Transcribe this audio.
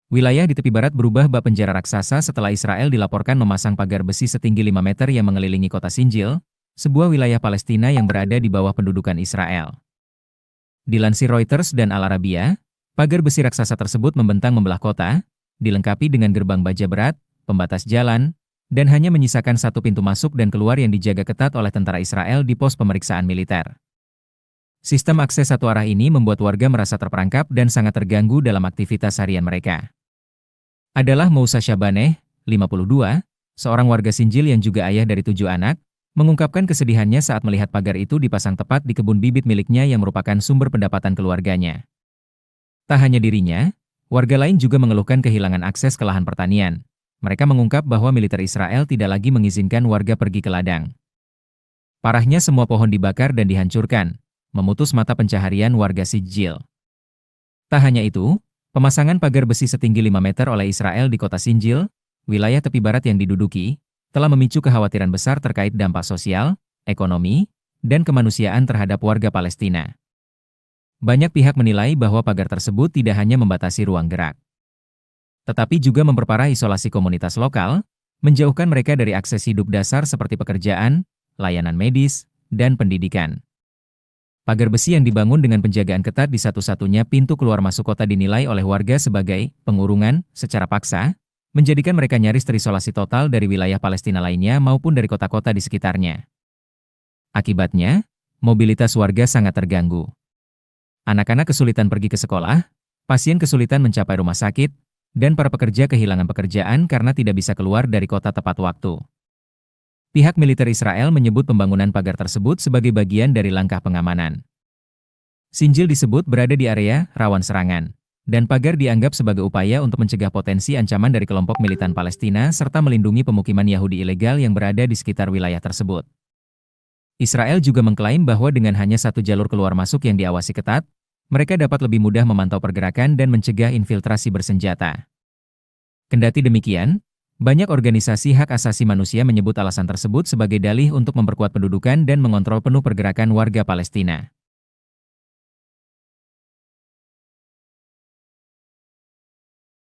Wilayah di tepi barat berubah bak penjara raksasa setelah Israel dilaporkan memasang pagar besi setinggi 5 meter yang mengelilingi kota Sinjil, sebuah wilayah Palestina yang berada di bawah pendudukan Israel. Dilansir Reuters dan Al Arabiya, pagar besi raksasa tersebut membentang membelah kota, dilengkapi dengan gerbang baja berat, pembatas jalan, dan hanya menyisakan satu pintu masuk dan keluar yang dijaga ketat oleh tentara Israel di pos pemeriksaan militer. Sistem akses satu arah ini membuat warga merasa terperangkap dan sangat terganggu dalam aktivitas harian mereka. Adalah Moussa Syabaneh, 52, seorang warga Sinjil yang juga ayah dari 7 anak, mengungkapkan kesedihannya saat melihat pagar itu dipasang tepat di kebun bibit miliknya yang merupakan sumber pendapatan keluarganya. Tak hanya dirinya, warga lain juga mengeluhkan kehilangan akses ke lahan pertanian. Mereka mengungkap bahwa militer Israel tidak lagi mengizinkan warga pergi ke ladang. Parahnya semua pohon dibakar dan dihancurkan, memutus mata pencaharian warga Sinjil. Tak hanya itu, pemasangan pagar besi setinggi 5 meter oleh Israel di kota Sinjil, wilayah tepi barat yang diduduki, telah memicu kekhawatiran besar terkait dampak sosial, ekonomi, dan kemanusiaan terhadap warga Palestina. Banyak pihak menilai bahwa pagar tersebut tidak hanya membatasi ruang gerak, tetapi juga memperparah isolasi komunitas lokal, menjauhkan mereka dari akses hidup dasar seperti pekerjaan, layanan medis, dan pendidikan. Pagar besi yang dibangun dengan penjagaan ketat di satu-satunya pintu keluar masuk kota dinilai oleh warga sebagai pengurungan secara paksa, menjadikan mereka nyaris terisolasi total dari wilayah Palestina lainnya maupun dari kota-kota di sekitarnya. Akibatnya, mobilitas warga sangat terganggu. Anak-anak kesulitan pergi ke sekolah, pasien kesulitan mencapai rumah sakit, dan para pekerja kehilangan pekerjaan karena tidak bisa keluar dari kota tepat waktu. Pihak militer Israel menyebut pembangunan pagar tersebut sebagai bagian dari langkah pengamanan. Sinjil disebut berada di area rawan serangan, dan pagar dianggap sebagai upaya untuk mencegah potensi ancaman dari kelompok militan Palestina serta melindungi pemukiman Yahudi ilegal yang berada di sekitar wilayah tersebut. Israel juga mengklaim bahwa dengan hanya satu jalur keluar masuk yang diawasi ketat, mereka dapat lebih mudah memantau pergerakan dan mencegah infiltrasi bersenjata. Kendati demikian, banyak organisasi hak asasi manusia menyebut alasan tersebut sebagai dalih untuk memperkuat pendudukan dan mengontrol penuh pergerakan warga Palestina.